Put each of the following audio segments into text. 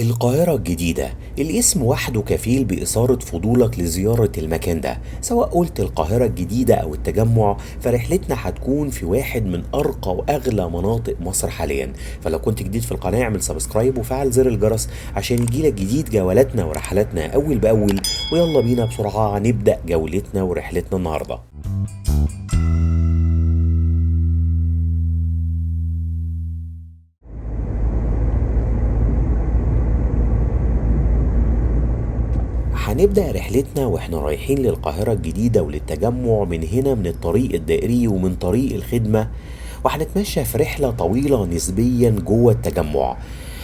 القاهرة الجديدة. الاسم وحده كفيل بإثارة فضولك لزيارة المكان ده، سواء قلت القاهرة الجديدة أو التجمع، فرحلتنا هتكون في واحد من أرقى وأغلى مناطق مصر حاليا. فلو كنت جديد في القناة اعمل سبسكرايب وفعل زر الجرس عشان يجيلك جديد جولاتنا ورحلاتنا أول بأول. ويلا بينا بسرعة نبدأ جولتنا ورحلتنا النهاردة. هنبدأ رحلتنا واحنا رايحين للقاهرة الجديدة وللتجمع من هنا، من الطريق الدائري ومن طريق الخدمة، وهنتمشى في رحلة طويلة نسبيا جوه التجمع.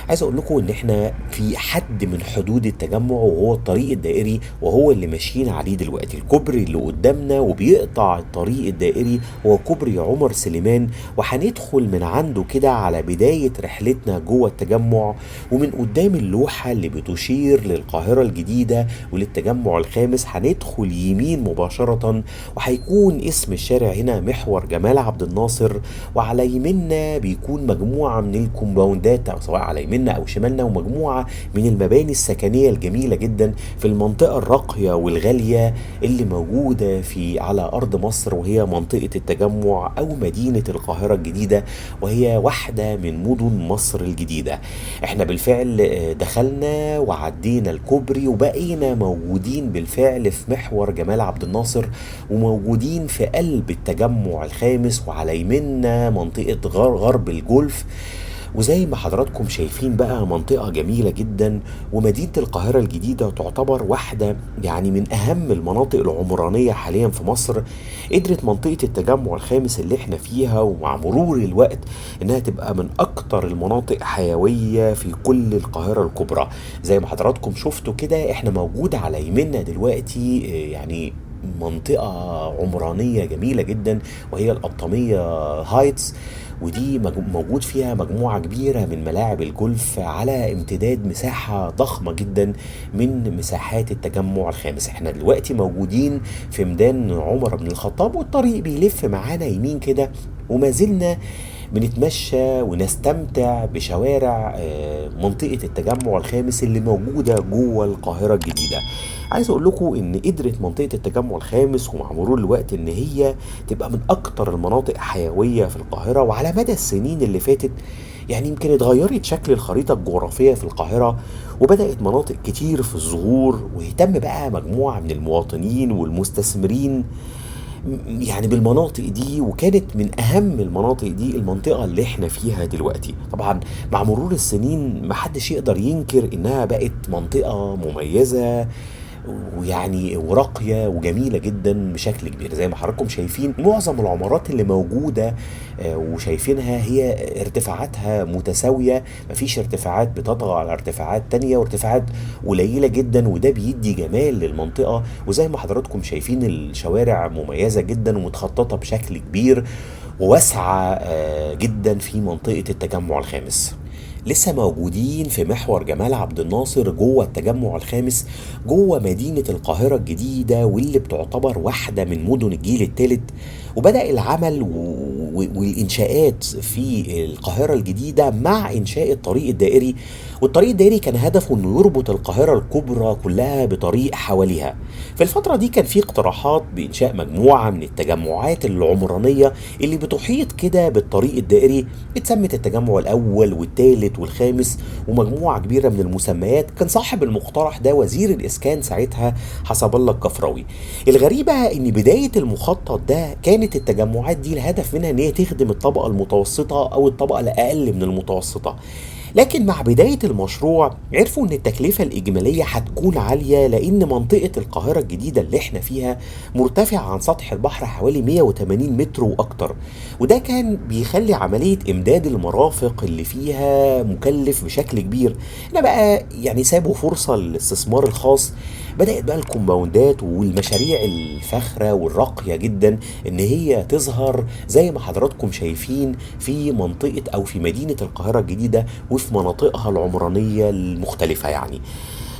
عايز اقول لكم ان احنا في حد من حدود التجمع، وهو الطريق الدائري، وهو اللي ماشيين عليه دلوقتي. الكوبري اللي قدامنا وبيقطع الطريق الدائري هو كوبري عمر سليمان، وهندخل من عنده كده على بداية رحلتنا جوه التجمع. ومن قدام اللوحة اللي بتشير للقاهرة الجديدة وللتجمع الخامس هندخل يمين مباشرة، وهيكون اسم الشارع هنا محور جمال عبد الناصر. وعلى يمنا بيكون مجموعة من الكومباوندات، أو سواء على يمنا أو شمالنا، ومجموعة من المباني السكنية الجميلة جدا في المنطقة الراقية والغالية اللي موجودة على أرض مصر، وهي منطقة التجمع أو مدينة القاهرة الجديدة، وهي واحدة من مدن مصر الجديدة. احنا بالفعل دخلنا وعدينا الكوبري وبقينا موجودين بالفعل في محور جمال عبد الناصر، وموجودين في قلب التجمع الخامس. وعلى يمنا منطقة غرب الجولف. وزي ما حضراتكم شايفين بقى منطقة جميلة جدا. ومدينة القاهرة الجديدة تعتبر واحدة من أهم المناطق العمرانية حاليا في مصر. قدرت منطقة التجمع الخامس اللي احنا فيها ومع مرور الوقت انها تبقى من أكتر المناطق حيوية في كل القاهرة الكبرى. زي ما حضراتكم شفتوا كده احنا موجود على يمنا دلوقتي منطقة عمرانية جميلة جدا، وهي القطامية هايتس. ودي موجود فيها مجموعة كبيرة من ملاعب الجولف على امتداد مساحة ضخمة جدا من مساحات التجمع الخامس. احنا دلوقتي موجودين في ميدان عمر بن الخطاب، والطريق بيلف معانا يمين كده، وما زلنا بنتمشى ونستمتع بشوارع منطقة التجمع الخامس اللي موجودة جوه القاهرة الجديدة. عايز اقول لكم ان قدرت منطقة التجمع الخامس ومع مرور الوقت ان هي تبقى من اكتر المناطق حيوية في القاهرة. وعلى مدى السنين اللي فاتت يمكن اتغيرت شكل الخريطة الجغرافية في القاهرة، وبدأت مناطق كتير في الظهور، واهتم بقى مجموعة من المواطنين والمستثمرين بالمناطق دي. وكانت من اهم المناطق دي المنطقة اللي احنا فيها دلوقتي. طبعا مع مرور السنين محدش يقدر ينكر انها بقت منطقة مميزة وراقية وجميلة جدا بشكل كبير. زي ما حضراتكم شايفين معظم العمارات اللي موجودة وشايفينها هي ارتفاعاتها متساوية، مفيش ارتفاعات بتطغى على ارتفاعات تانية، وارتفاعات قليلة جدا، وده بيدي جمال للمنطقة. وزي ما حضراتكم شايفين الشوارع مميزة جدا ومتخططة بشكل كبير وواسعة جدا في منطقة التجمع الخامس. لسه موجودين في محور جمال عبد الناصر جوه التجمع الخامس، جوه مدينة القاهرة الجديدة، واللي بتعتبر واحدة من مدن الجيل الثالث. وبدأ العمل والإنشاءات في القاهرة الجديدة مع إنشاء الطريق الدائري. والطريق الدائري كان هدفه أنه يربط القاهرة الكبرى كلها بطريق حواليها. في الفترة دي كان في اقتراحات بإنشاء مجموعة من التجمعات العمرانية اللي بتحيط كده بالطريق الدائري، اتسمت التجمع الأول والثالث والخامس ومجموعة كبيرة من المسميات. كان صاحب المقترح ده وزير الإسكان ساعتها حسب الله الكفراوي. الغريبة ان بداية المخطط ده كانت التجمعات دي الهدف منها ان هي تخدم الطبقة المتوسطة او الطبقة الاقل من المتوسطة. لكن مع بداية المشروع عرفوا ان التكلفة الاجمالية هتكون عالية، لان منطقة القاهرة الجديدة اللي احنا فيها مرتفعة عن سطح البحر حوالي 180 متر واكتر. وده كان بيخلي عملية امداد المرافق اللي فيها مكلف بشكل كبير. هنا بقى سابوا فرصة للاستثمار الخاص. بدأت بقى الكومباوندات والمشاريع الفاخرة والراقية جدا ان هي تظهر زي ما حضراتكم شايفين في منطقة او في مدينة القاهرة الجديدة وفي مناطقها العمرانية المختلفة.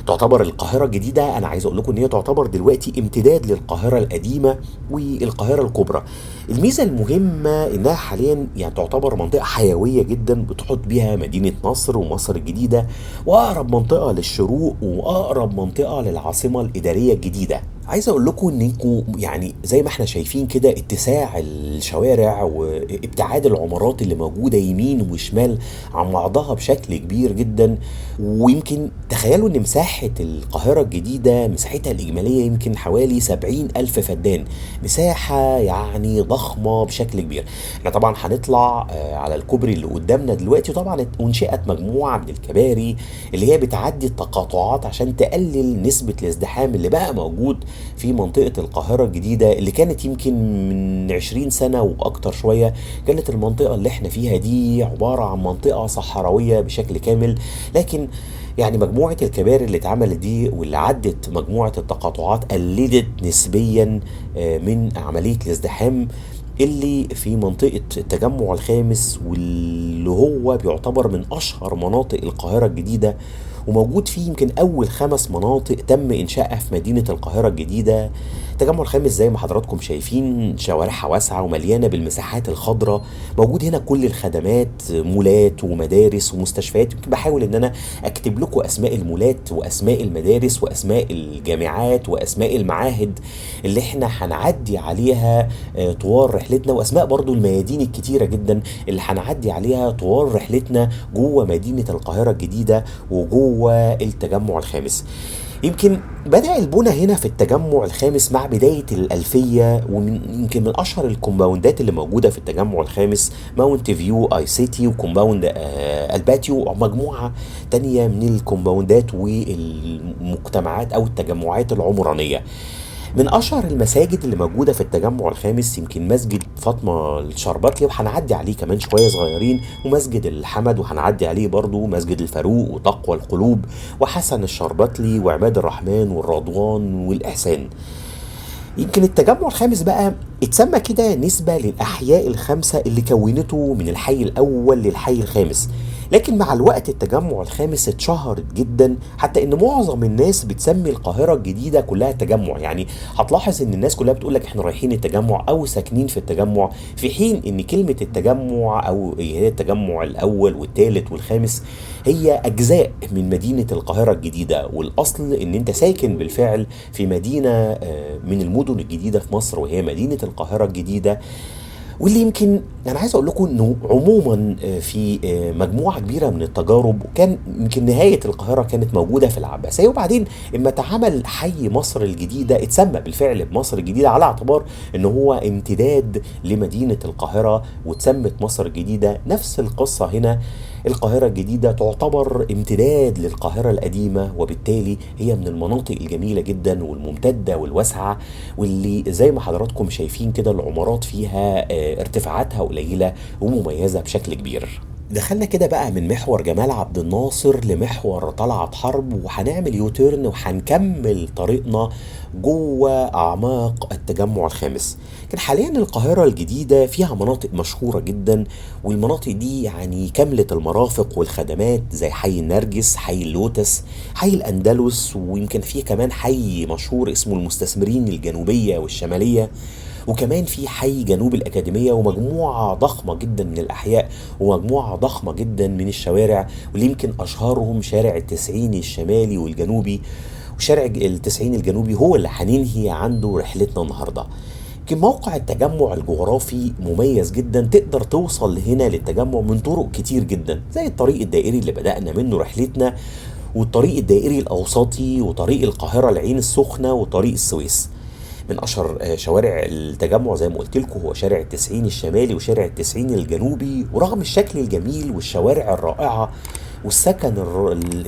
تعتبر القاهرة الجديدة، أنا عايز أقول لكم إن هي تعتبر دلوقتي امتداد للقاهرة القديمة والقاهرة الكبرى. الميزة المهمة إنها حاليا يعني تعتبر منطقة حيوية جدا بتحط بيها مدينة نصر ومصر الجديدة، وأقرب منطقة للشروق وأقرب منطقة للعاصمة الإدارية الجديدة. عايز اقول لكم انكم يعني زي ما احنا شايفين كده اتساع الشوارع وابتعاد العمارات اللي موجودة يمين وشمال عن بعضها بشكل كبير جدا. ويمكن تخيلوا ان مساحة القاهرة الجديدة مساحتها الإجمالية يمكن حوالي 70,000 فدان، مساحة يعني ضخمة بشكل كبير. احنا طبعا هنطلع على الكوبري اللي قدامنا دلوقتي، طبعا انشئت مجموعة من الكباري اللي هي بتعدي التقاطعات عشان تقلل نسبة الازدحام اللي بقى موجود في منطقة القاهرة الجديدة، اللي كانت يمكن من 20 سنة وأكتر شوية كانت المنطقة اللي احنا فيها دي عبارة عن منطقة صحراوية بشكل كامل. لكن يعني مجموعة الكباري اللي اتعملت دي واللي عدت مجموعة التقاطعات قللت نسبيا من عملية الازدحام اللي في منطقة التجمع الخامس، واللي هو بيعتبر من أشهر مناطق القاهرة الجديدة، وموجود فيه يمكن أول 5 مناطق تم إنشائها في مدينة القاهرة الجديدة. التجمع الخامس زي ما حضراتكم شايفين شوارعها واسعة ومليانة بالمساحات الخضراء، موجود هنا كل الخدمات، مولات ومدارس ومستشفيات. يمكن بحاول إن أنا أكتب لكم أسماء المولات وأسماء المدارس وأسماء الجامعات وأسماء المعاهد اللي احنا هنعدي عليها طوال رحلتنا، وأسماء برضو الميادين الكتيرة جدا اللي هنعدي عليها طوال رحلتنا جوه مدينة القاهرة الجديدة وجوه التجمع الخامس. يمكن بدأ البنى هنا في التجمع الخامس مع بداية الألفية، يمكن من أشهر الكومباوندات اللي موجودة في التجمع الخامس ماونت فيو اي سيتي وكومباوند الباتيو، ومجموعة تانية من الكومباوندات والمجتمعات أو التجمعات العمرانية. من اشهر المساجد اللي موجوده في التجمع الخامس يمكن مسجد فاطمه الشربطلي، وهنعدي عليه كمان شويه صغيرين، ومسجد الحمد وهنعدي عليه برضو، مسجد الفاروق وتقوى القلوب وحسن الشربطلي وعماد الرحمن والرضوان والاحسان. يمكن التجمع الخامس بقى اتسمى كده نسبة للأحياء الخمسة اللي كونته من الحي الأول للحي الخامس. لكن مع الوقت التجمع الخامس اتشهرت جدا، حتى ان معظم الناس بتسمي القاهرة الجديدة كلها تجمع. يعني هتلاحظ ان الناس كلها بتقولك احنا رايحين التجمع او ساكنين في التجمع، في حين ان كلمة التجمع او هي التجمع الاول والثالث والخامس هي اجزاء من مدينة القاهرة الجديدة، والاصل ان انت ساكن بالفعل في مدينة من المدن الجديدة في مصر وهي مدينة القاهرة الجديدة. واللي يمكن انا عايز اقول لكم انه عموما في مجموعه كبيره من التجارب، وكان يمكن نهايه القاهره كانت موجوده في العباسيه، وبعدين اما اتعمل حي مصر الجديده اتسمى بالفعل بمصر الجديده على اعتبار ان هو امتداد لمدينه القاهره، واتسمت مصر الجديده. نفس القصه هنا، القاهرة الجديدة تعتبر امتداد للقاهرة القديمة، وبالتالي هي من المناطق الجميلة جدا والممتدة والواسعة، واللي زي ما حضراتكم شايفين كده العمارات فيها ارتفاعاتها قليلة ومميزة بشكل كبير. دخلنا كده بقى من محور جمال عبد الناصر لمحور طلعت حرب، وهنعمل يوتيرن وهنكمل طريقنا جوه اعماق التجمع الخامس. كان حاليا القاهرة الجديدة فيها مناطق مشهورة جدا، والمناطق دي يعني كاملة المرافق والخدمات زي حي النرجس، حي اللوتس، حي الاندلس، ويمكن فيه كمان حي مشهور اسمه المستثمرين الجنوبية والشمالية، وكمان في حي جنوب الأكاديمية، ومجموعة ضخمة جدا من الأحياء ومجموعة ضخمة جدا من الشوارع، واللي يمكن أشهرهم شارع التسعين الشمالي والجنوبي. وشارع التسعين الجنوبي هو اللي هننهي عنده رحلتنا النهاردة. يمكن موقع التجمع الجغرافي مميز جدا، تقدر توصل هنا للتجمع من طرق كتير جدا، زي الطريق الدائري اللي بدأنا منه رحلتنا، والطريق الدائري الأوسطي، وطريق القاهرة العين السخنة، وطريق السويس. من اشهر شوارع التجمع زي ما قلت لكم هو شارع التسعين الشمالي وشارع التسعين الجنوبي. ورغم الشكل الجميل والشوارع الرائعة والسكن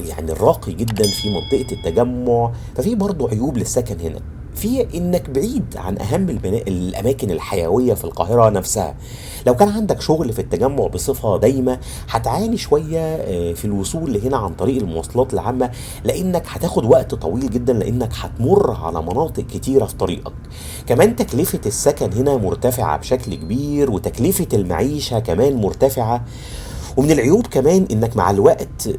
يعني الراقي جدا في منطقة التجمع، ففي برضه عيوب للسكن هنا، في انك بعيد عن اهم الاماكن الحيويه في القاهره نفسها. لو كان عندك شغل في التجمع بصفه دايمه هتعاني شويه في الوصول لهنا عن طريق المواصلات العامه، لانك هتاخد وقت طويل جدا، لانك هتمر على مناطق كتيره في طريقك. كمان تكلفه السكن هنا مرتفعه بشكل كبير، وتكلفه المعيشه كمان مرتفعه. ومن العيوب كمان انك مع الوقت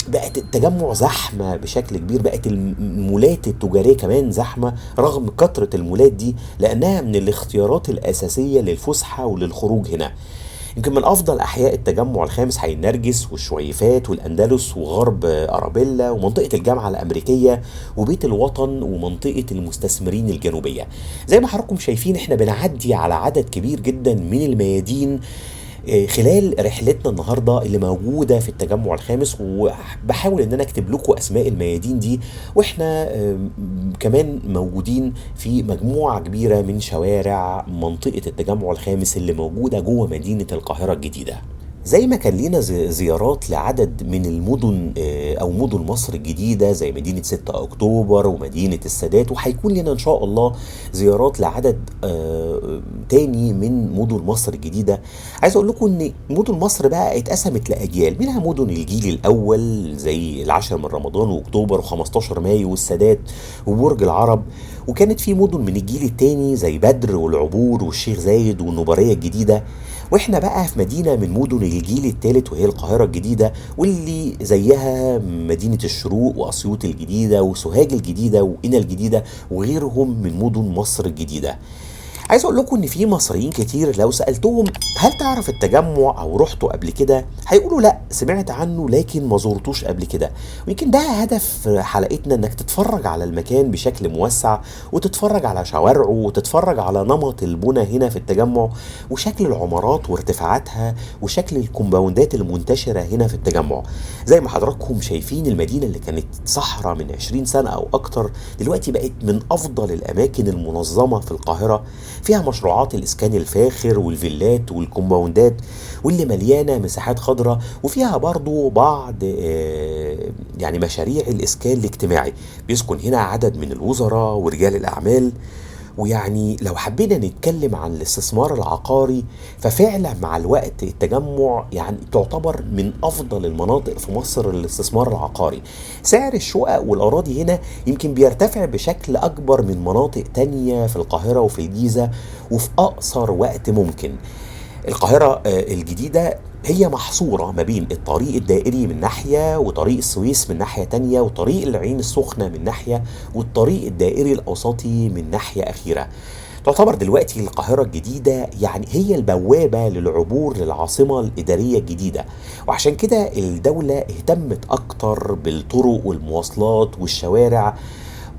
بقت التجمع زحمة بشكل كبير، بقت المولات التجارية كمان زحمة رغم كثرة المولات دي، لأنها من الاختيارات الأساسية للفسحة وللخروج هنا. يمكن من أفضل أحياء التجمع الخامس حي النرجس والشويفات والأندلس وغرب أرابيلا ومنطقة الجامعة الأمريكية وبيت الوطن ومنطقة المستثمرين الجنوبية. زي ما حضراتكم شايفين احنا بنعدي على عدد كبير جدا من الميادين خلال رحلتنا النهارده اللي موجوده في التجمع الخامس، وبحاول ان انا اكتب لكم اسماء الميادين دي، واحنا كمان موجودين في مجموعه كبيره من شوارع منطقه التجمع الخامس اللي موجوده جوه مدينه القاهره الجديده. زي ما كان لينا زيارات لعدد من المدن او مدن مصر الجديدة زي مدينة 6 اكتوبر ومدينة السادات، وهيكون لنا ان شاء الله زيارات لعدد تاني من مدن مصر الجديدة. عايز اقول لكم ان مدن مصر بقى اتقسمت لاجيال، منها مدن الجيل الاول زي العاشر من رمضان واكتوبر و15 مايو والسادات وبرج العرب، وكانت في مدن من الجيل التاني زي بدر والعبور والشيخ زايد والنوبارية الجديدة. واحنا بقى في مدينة من مدن الجيل الثالث وهي القاهرة الجديدة، واللي زيها مدينة الشروق وأسيوط الجديدة وسوهاج الجديدة وقنا الجديدة وغيرهم من مدن مصر الجديدة. عايز اقول لكم ان في مصريين كتير لو سالتهم هل تعرف التجمع او رحته قبل كده هيقولوا لا، سمعت عنه لكن ما زورتوش قبل كده. ويمكن ده هدف حلقتنا، انك تتفرج على المكان بشكل موسع وتتفرج على شوارعه وتتفرج على نمط البنى هنا في التجمع وشكل العمارات وارتفاعاتها وشكل الكومباوندات المنتشره هنا في التجمع. زي ما حضراتكم شايفين المدينه اللي كانت صحراء من 20 سنه او اكتر دلوقتي بقت من افضل الاماكن المنظمه في القاهره، فيها مشروعات الإسكان الفاخر والفيلات والكومباوندات واللي مليانة مساحات خضراء، وفيها برضو بعض يعني مشاريع الإسكان الاجتماعي بيسكن هنا عدد من الوزراء ورجال الأعمال. ويعني لو حبينا نتكلم عن الاستثمار العقاري ففعلا مع الوقت التجمع يعني تعتبر من افضل المناطق في مصر للاستثمار العقاري. سعر الشقق والاراضي هنا يمكن بيرتفع بشكل اكبر من مناطق تانية في القاهرة وفي الجيزة وفي اقصر وقت ممكن. القاهرة الجديدة هي محصورة ما بين الطريق الدائري من ناحية وطريق السويس من ناحية تانية وطريق العين السخنة من ناحية والطريق الدائري الأوسطي من ناحية أخيرة. تعتبر دلوقتي القاهرة الجديدة يعني هي البوابة للعبور للعاصمة الإدارية الجديدة، وعشان كده الدولة اهتمت أكتر بالطرق والمواصلات والشوارع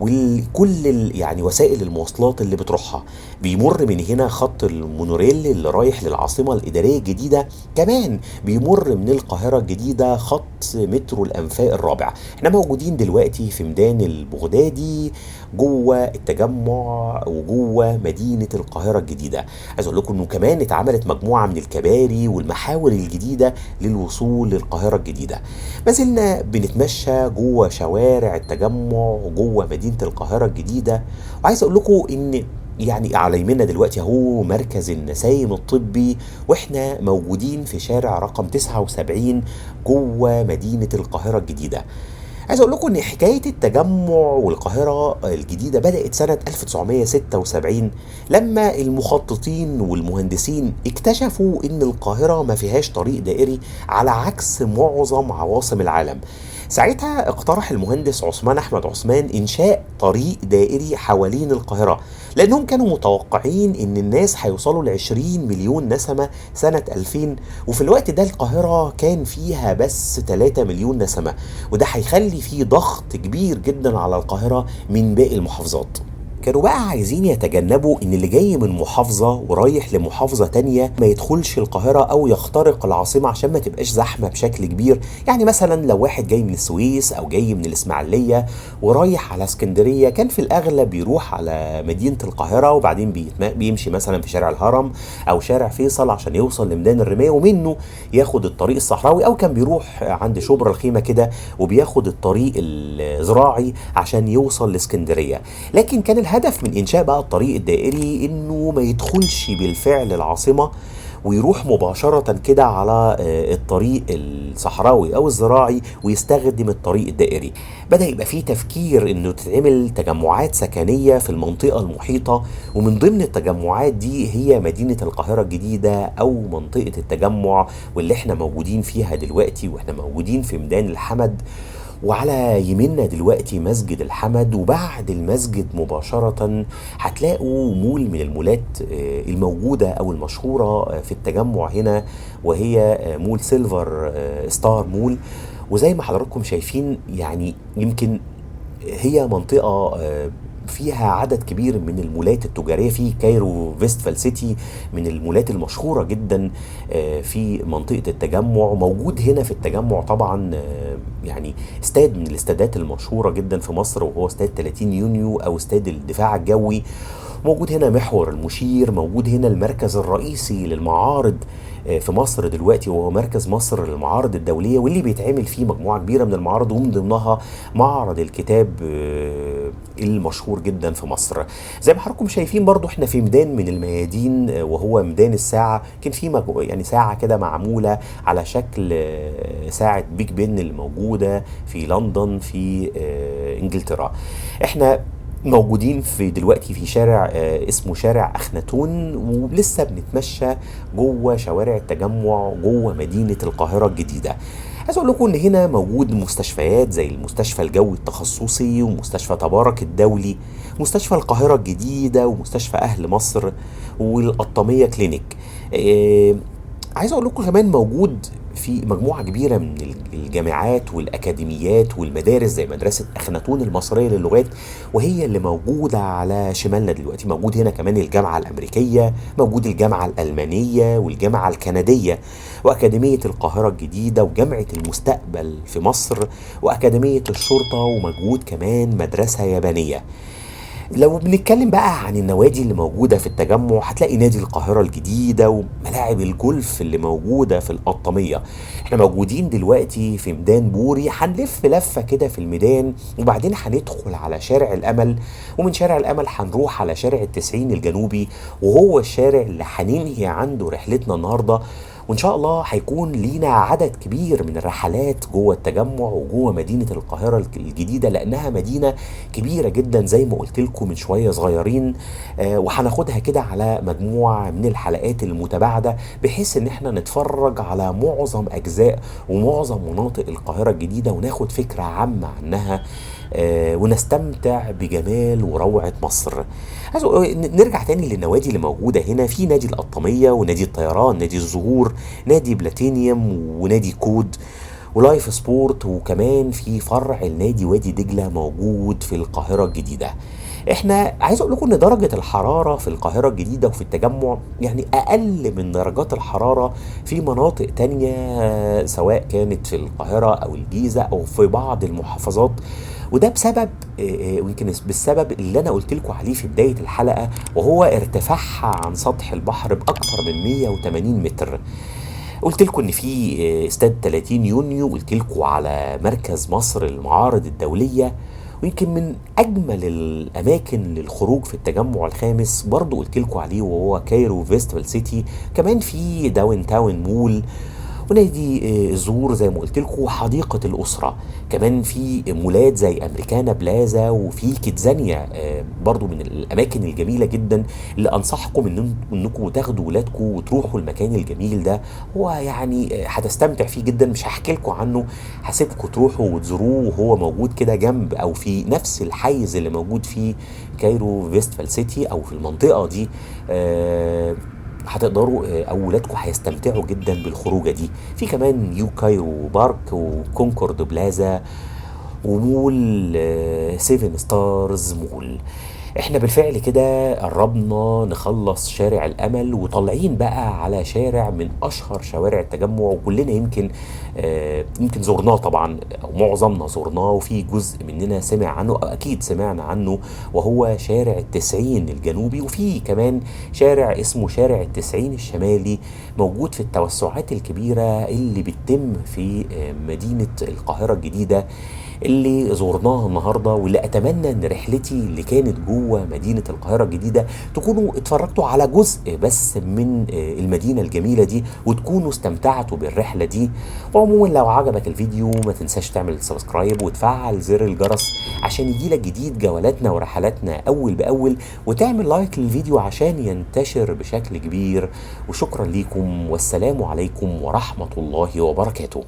وكل يعني وسائل المواصلات اللي بتروحها. بيمر من هنا خط المونوريل اللي رايح للعاصمة الإدارية الجديدة، كمان بيمر من القاهرة الجديدة خط مترو الأنفاق الرابع. احنا موجودين دلوقتي في ميدان البغدادي جوه التجمع وجوه مدينة القاهرة الجديدة. عايز اقول لكم انه كمان اتعملت مجموعة من الكباري والمحاور الجديدة للوصول للقاهرة الجديدة. ما زلنا بنتمشى جوه شوارع التجمع وجوه مدينة القاهرة الجديدة، وعايز اقول لكم ان يعني على يمنا دلوقتي اهو مركز النسايم الطبي، واحنا موجودين في شارع رقم 79 جوه مدينة القاهرة الجديدة. عايز اقول لكم ان حكايه التجمع والقاهره الجديده بدات سنه 1976 لما المخططين والمهندسين اكتشفوا ان القاهره ما فيهاش طريق دائري على عكس معظم عواصم العالم. ساعتها اقترح المهندس عثمان احمد عثمان انشاء طريق دائري حوالين القاهره، لانهم كانوا متوقعين ان الناس هيوصلوا ل 20 مليون نسمه سنه 2000، وفي الوقت ده القاهره كان فيها بس 3 مليون نسمه، وده هيخلي فيه ضغط كبير جدا على القاهره من باقي المحافظات. كانوا بقى عايزين يتجنبوا ان اللي جاي من محافظة ورايح لمحافظة تانية ما يدخلش القاهرة او يخترق العاصمة عشان ما تبقاش زحمة بشكل كبير. يعني مثلا لو واحد جاي من السويس او جاي من الاسماعيلية ورايح على اسكندرية كان في الاغلب بيروح على مدينة القاهرة وبعدين بيمشي مثلا في شارع الهرم او شارع فيصل عشان يوصل لميدان الرماية ومنه ياخد الطريق الصحراوي، او كان بيروح عند شبرا الخيمة كده وبياخد الطريق الزراعي عشان يوصل لاسكندرية. لكن كان الهدف من انشاء بقى الطريق الدائري انه ما يدخلش بالفعل العاصمة، ويروح مباشرة كده على الطريق الصحراوي أو الزراعي ويستخدم الطريق الدائري. بدأ يبقى فيه تفكير إنه تتعمل تجمعات سكنية في المنطقة المحيطة، ومن ضمن التجمعات دي هي مدينة القاهرة الجديدة أو منطقة التجمع، واللي احنا موجودين فيها دلوقتي، واحنا موجودين في ميدان الحمد. وعلى يميننا دلوقتي مسجد الحمد، وبعد المسجد مباشرة هتلاقوا مول من المولات الموجودة أو المشهورة في التجمع هنا، وهي مول سيلفر ستار مول. وزي ما حضراتكم شايفين يعني يمكن هي منطقة فيها عدد كبير من المولات التجارية. في كايرو فيستفال سيتي من المولات المشهورة جدا في منطقة التجمع. موجود هنا في التجمع طبعا يعني استاد من الاستادات المشهورة جدا في مصر، وهو استاد 30 يونيو أو استاد الدفاع الجوي. موجود هنا محور المشير، موجود هنا المركز الرئيسي للمعارض في مصر دلوقتي، وهو مركز مصر للمعارض الدولية، واللي بيتعمل فيه مجموعة كبيرة من المعارض، ومن ضمنها معرض الكتاب المشهور جدا في مصر. زي ما حضراتكم شايفين برضو احنا في ميدان من الميادين، وهو ميدان الساعة. كان في يعني ساعة كده معمولة على شكل ساعة بيج بن اللي موجودة في لندن في انجلترا. احنا موجودين في دلوقتي في شارع اسمه شارع أخناتون، ولسه بنتمشى جوه شوارع التجمع جوه مدينة القاهرة الجديدة. عايز اقول لكم ان هنا موجود مستشفيات زي المستشفى الجوي التخصصي، ومستشفى تبارك الدولي، مستشفى القاهرة الجديدة، ومستشفى اهل مصر، والقطامية كلينيك. عايز اقول لكم كمان موجود في مجموعة كبيرة من الجامعات والأكاديميات والمدارس زي مدرسة أخناتون المصرية للغات، وهي اللي موجودة على شمالنا دلوقتي. موجود هنا كمان الجامعة الأمريكية، موجود الجامعة الألمانية والجامعة الكندية، وأكاديمية القاهرة الجديدة، وجامعة المستقبل في مصر، وأكاديمية الشرطة، وموجود كمان مدرسة يابانية. لو بنتكلم بقى عن النوادي اللي موجودة في التجمع، هتلاقي نادي القاهرة الجديدة وملاعب الجولف اللي موجودة في القطامية. احنا موجودين دلوقتي في ميدان بوري، هنلف لفة كده في الميدان، وبعدين هندخل على شارع الأمل، ومن شارع الأمل هنروح على شارع التسعين الجنوبي، وهو الشارع اللي هننهي عنده رحلتنا النهاردة. وان شاء الله هيكون لينا عدد كبير من الرحلات جوه التجمع وجوه مدينة القاهرة الجديدة، لانها مدينة كبيرة جدا زي ما قلت لكم من شوية صغيرين. وهناخدها كده على مجموعة من الحلقات المتباعدة، بحيث ان احنا نتفرج على معظم اجزاء ومعظم مناطق القاهرة الجديدة، وناخد فكرة عامة عنها ونستمتع بجمال وروعة مصر. نرجع تاني للنوادي اللي موجودة هنا. في نادي القطامية، ونادي الطيران، نادي الزهور، نادي بلاتينيوم، ونادي كود، ولايف سبورت، وكمان في فرع النادي وادي دجلة موجود في القاهرة الجديدة. احنا عايز اقول لكم ان درجة الحرارة في القاهرة الجديدة وفي التجمع يعني اقل من درجات الحرارة في مناطق تانية، سواء كانت في القاهرة او الجيزة او في بعض المحافظات. وده بسبب ويمكن بالسبب اللي انا قلت لكم عليه في بداية الحلقة، وهو ارتفاعها عن سطح البحر باكثر من 180 متر. قلت لكم ان في استاد 30 يونيو، قلت لكم على مركز مصر للمعارض الدولية، ويمكن من اجمل الاماكن للخروج في التجمع الخامس برضو قلت لكم عليه، وهو كايرو فيستفال سيتي. كمان في داون تاون مول، ونادي الزهور زي ما قلت لكم، وحديقه الاسره. كمان في مولات زي امريكانا بلازا، وفي كيدزانيا برضو من الاماكن الجميله جدا اللي انصحكم انكم تاخدوا ولادكم وتروحوا المكان الجميل ده. هو يعني هتستمتع فيه جدا، مش هحكي لكم عنه، هسيبكم تروحوا وتزوروه، وهو موجود كده جنب او في نفس الحيز اللي موجود فيه كايرو فيستفال سيتي او في المنطقه دي. هتقدروا او ولادكم هيستمتعوا جدا بالخروجه دي. في كمان نيو كايرو بارك، وكونكورد بلازا، ومول 7 ستارز مول. احنا بالفعل كده قربنا نخلص شارع الامل، وطالعين بقى على شارع من اشهر شوارع التجمع، وكلنا يمكن يمكن زرناه طبعا او معظمنا زرناه، وفي جزء مننا سمع عنه او اكيد سمعنا عنه، وهو شارع التسعين الجنوبي. وفي كمان شارع اسمه شارع التسعين الشمالي، موجود في التوسعات الكبيرة اللي بتتم في مدينة القاهرة الجديدة اللي زورناها النهارده، واللي اتمنى ان رحلتي اللي كانت جوه مدينه القاهره الجديده تكونوا اتفرجتوا على جزء بس من المدينه الجميله دي، وتكونوا استمتعتوا بالرحله دي. وعموما لو عجبك الفيديو ما تنساش تعمل سبسكرايب وتفعل زر الجرس عشان يجيلك جديد جولاتنا ورحلاتنا اول باول، وتعمل لايك للفيديو عشان ينتشر بشكل كبير. وشكرا ليكم، والسلام عليكم ورحمه الله وبركاته.